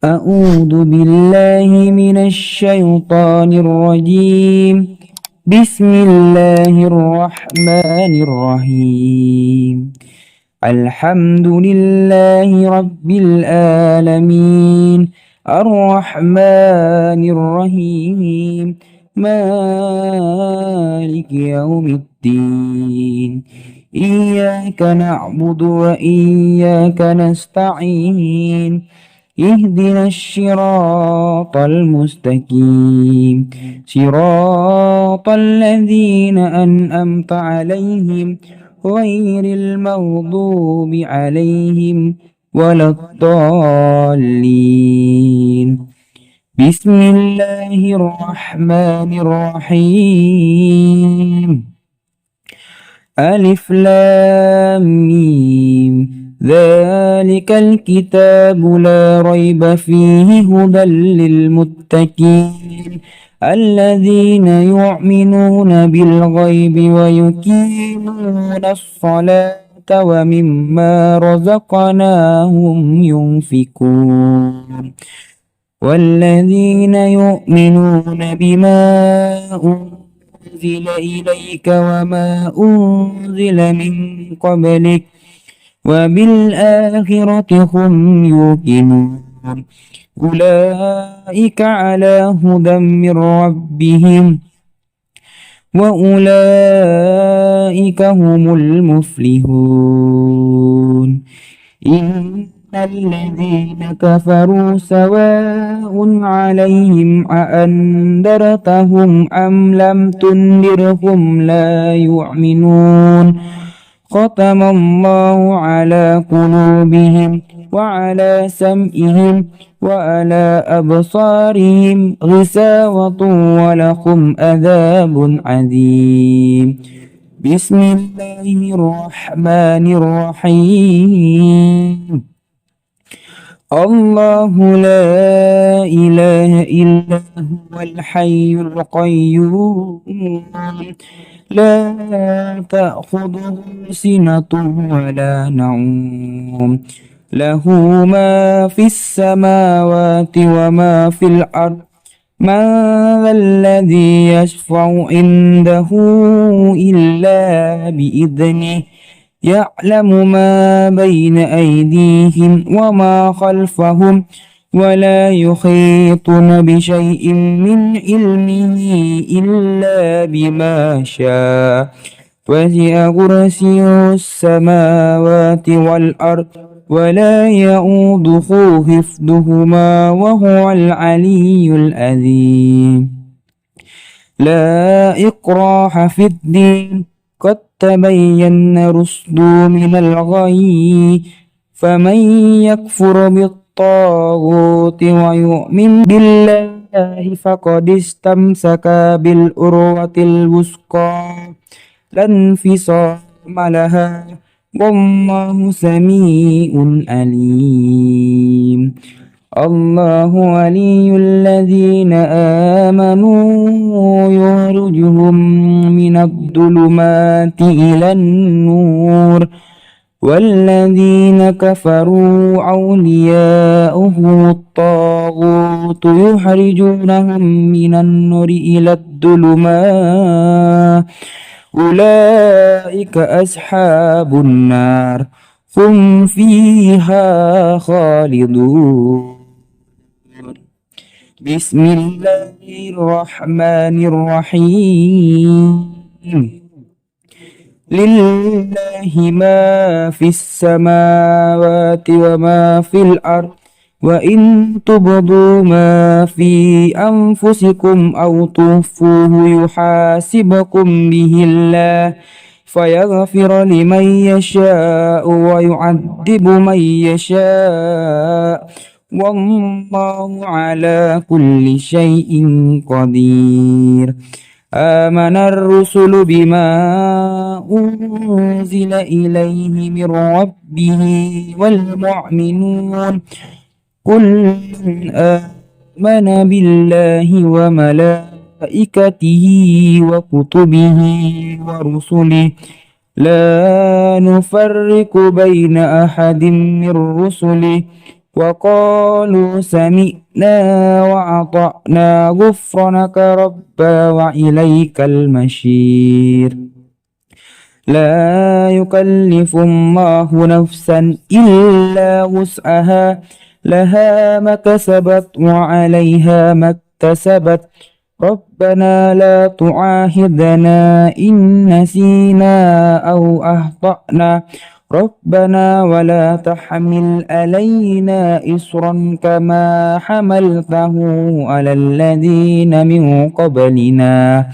أعوذ بالله من الشيطان الرجيم. بسم الله الرحمن الرحيم. الحمد لله رب العالمين، الرحمن الرحيم، مالك يوم الدين. إياك نعبد وإياك نستعين، اهدنا الصراط المستقيم، صراط الذين أنعمت عليهم غير المغضوب عليهم ولا الضالين. بسم الله الرحمن الرحيم. ألف لام ميم، ذلك الكتاب لا ريب فيه هدى للمتقين الذين يؤمنون بالغيب ويقيمون الصلاة ومما رزقناهم ينفقون والذين يؤمنون بما أنزل إليك وما أنزل من قبلك وبالآخرة هم يوقنون أولئك على هدى من ربهم وأولئك هم المفلحون. إن الذين كفروا سواء عليهم أأنذرتهم أم لم تنذرهم لا يؤمنون. ختم الله على قلوبهم وعلى سمعهم وعلى أبصارهم غشاوة ولهم عذاب عظيم. بسم الله الرحمن الرحيم. الله لا إله إلا هو الحي القيوم لا تأخذه سنة ولا نوم له ما في السماوات وما في الأرض من ذا الذي يشفع عنده إلا بإذنه يعلم ما بين أيديهم وما خلفهم ولا يحيطون بشيء من علمه إلا بما شاء وسع كرسيه السماوات والأرض ولا يؤوده حفظهما وهو العلي العظيم. لا إكراه في الدين قد تبين الرشد من الغي فمن يكفر بالطاغوت ويؤمن بالله فقد استمسك بالعروة الوثقى لا انفصام لها والله سميع عليم. الله ولي الذين آمنوا يخرجهم من الظلمات إلى النور والذين كفروا أولياؤهم الطاغوت يخرجونهم من النور إلى الظلمات أولئك أصحاب النار هم فيها خالدون. بسم الله الرحمن الرحيم. لله ما في السماوات وما في الأرض وإن تبدوا ما في أنفسكم أو تخفوه يحاسبكم به الله فيغفر لمن يشاء ويعذب من يشاء والله على كل شيء قدير. آمن الرسل بما أنزل إليه من ربه والمؤمنون كل آمن بالله وملائكته وكتبه ورسله لا نفرق بين أحد من رسله وقالوا سمعنا وأطعنا غفرانك ربنا وإليك المصير. لا يكلف الله نفسا إلا وسعها لها ما كسبت وعليها ما اكتسبت ربنا لا تعاهدنا إن نسينا أو أخطأنا ربنا ولا تحمل علينا إصرا كما حملته على الذين من قبلنا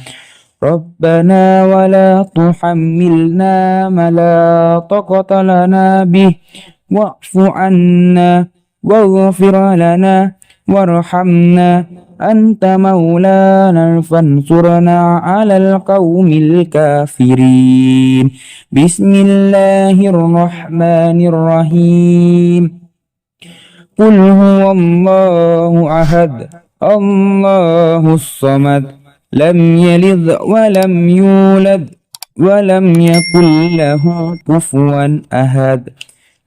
ربنا ولا تحملنا ما لا طاقة لنا به واعف عنا واغفر لنا وارحمنا أنت مولانا فانصرنا على القوم الكافرين. بسم الله الرحمن الرحيم. قل هو الله أحد الله الصمد لم يلد ولم يولد ولم يكن له كفوا أحد.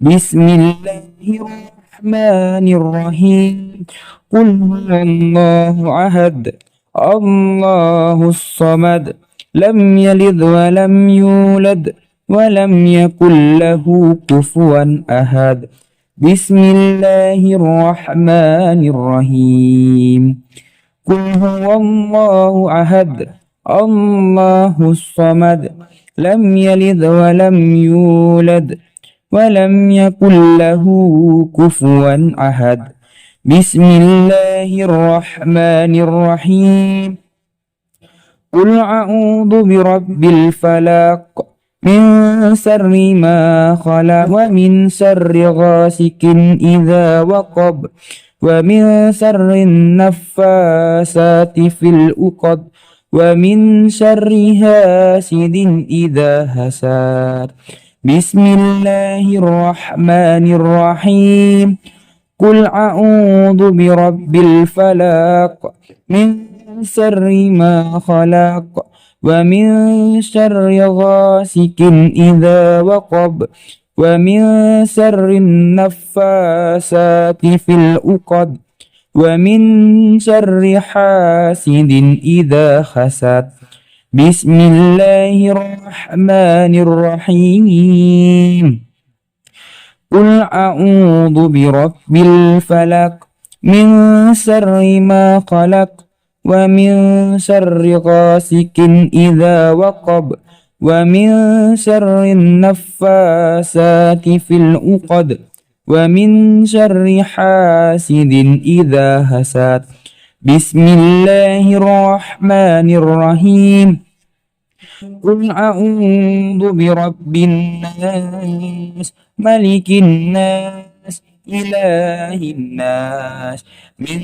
بسم الله الرحمن الرحيم. قل هو الله أحد الله الصمد لم يلد ولم يولد ولم يكن له كفوا أحد. بسم الله الرحمن الرحيم. قل هو الله أحد الله الصمد لم يلد ولم يولد ولم يكن له كفوا أحد. بسم الله الرحمن الرحيم. قل أعوذ برب الفلق من شر ما خلق ومن شر غاسق إذا وقب ومن شر النفاثات في العقد ومن شر حاسد إذا حسد. بسم الله الرحمن الرحيم. قل أعوذ برب الفلق من شر ما خلق ومن شر غاسق إذا وقب ومن شر النفاثات في العقد ومن شر حاسد إذا حسد. بسم الله الرحمن الرحيم. قل أعوذ برب الفلق من شر ما خلق ومن شر غاسق إذا وقب ومن شر النفاثات في العقد ومن شر حاسد إذا حسد. بسم الله الرحمن الرحيم. قل أعوذ برب الناس ملك الناس إله الناس من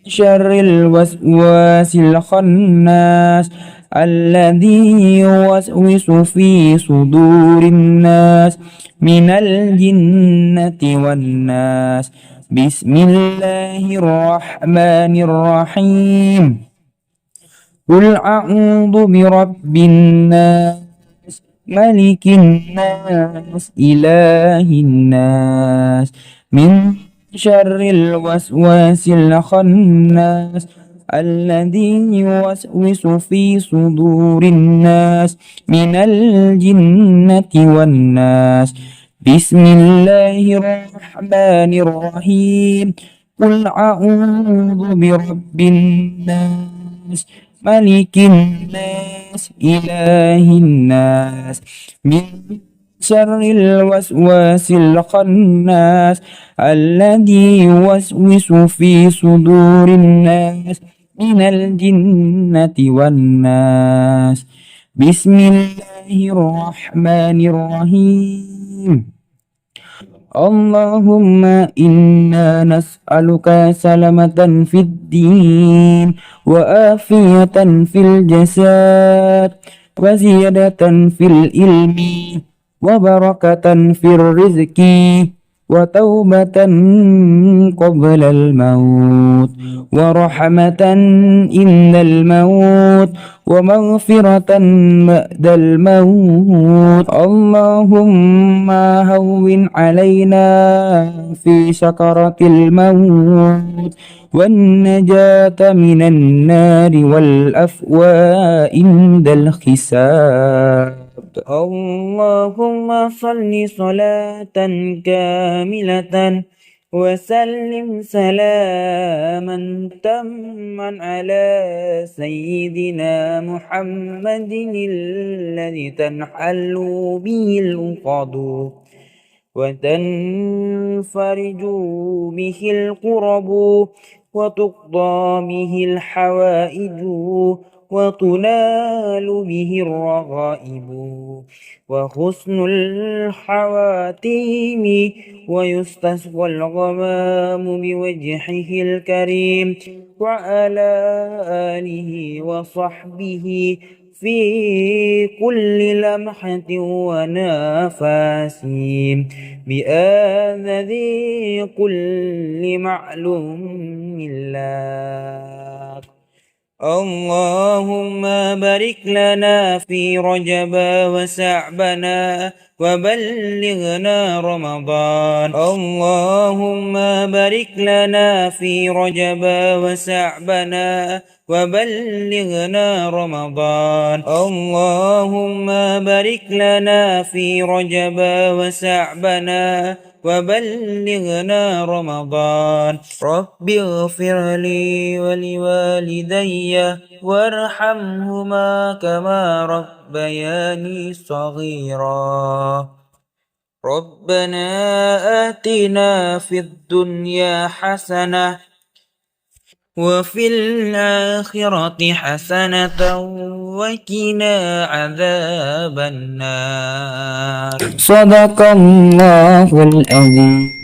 شر الوسواس الخناس الذي يوسوس في صدور الناس من الجنة والناس. بسم الله الرحمن الرحيم. قل أعوذ برب الناس ملك الناس إله الناس من شر الوسواس الخناس الذي يوسوس في صدور الناس من الجنة والناس. بسم الله الرحمن الرحيم. قل أعوذ برب الناس ملك الناس إله الناس من شر الوسواس الخناس الذي يوسوس في صدور الناس من الجنة والناس. بسم الله الرحمن الرحيم. اللهم إنا نسألك سلامة في الدين وآفية في الجسد وزيادة في العلم وبركة في الرزق وتوبة قبل الموت ورحمة عند الموت ومغفرة بعد الموت. اللهم هون علينا في سكرة الموت والنجاة من النار والأفواء عند الحساب. اللهم صل صلاة كاملة وسلم سلاما تاما على سيدنا محمد الذي تنحل به العقد وتنفرج به الكرب وتقضى به الحوائج وتنال به الرغائب وحسن الحواتيم ويستسقى الغمام بوجهه الكريم وعلى آله وصحبه في كل لمحة ونفس بآذذ كل معلوم لك. اللهم بارك لنا في رجب وشعبنا وبلغنا رمضان. اللهم بارك لنا في رجب وشعبنا وبلغنا رمضان. اللهم بارك لنا في رجب وشعبنا وبلغنا رمضان. رب اغفر لي ولوالدي وارحمهما كما ربياني صغيرا. ربنا آتنا في الدنيا حسنة وفي الآخرة حسنة وقنا عذاب النار. صدق الله العظيم.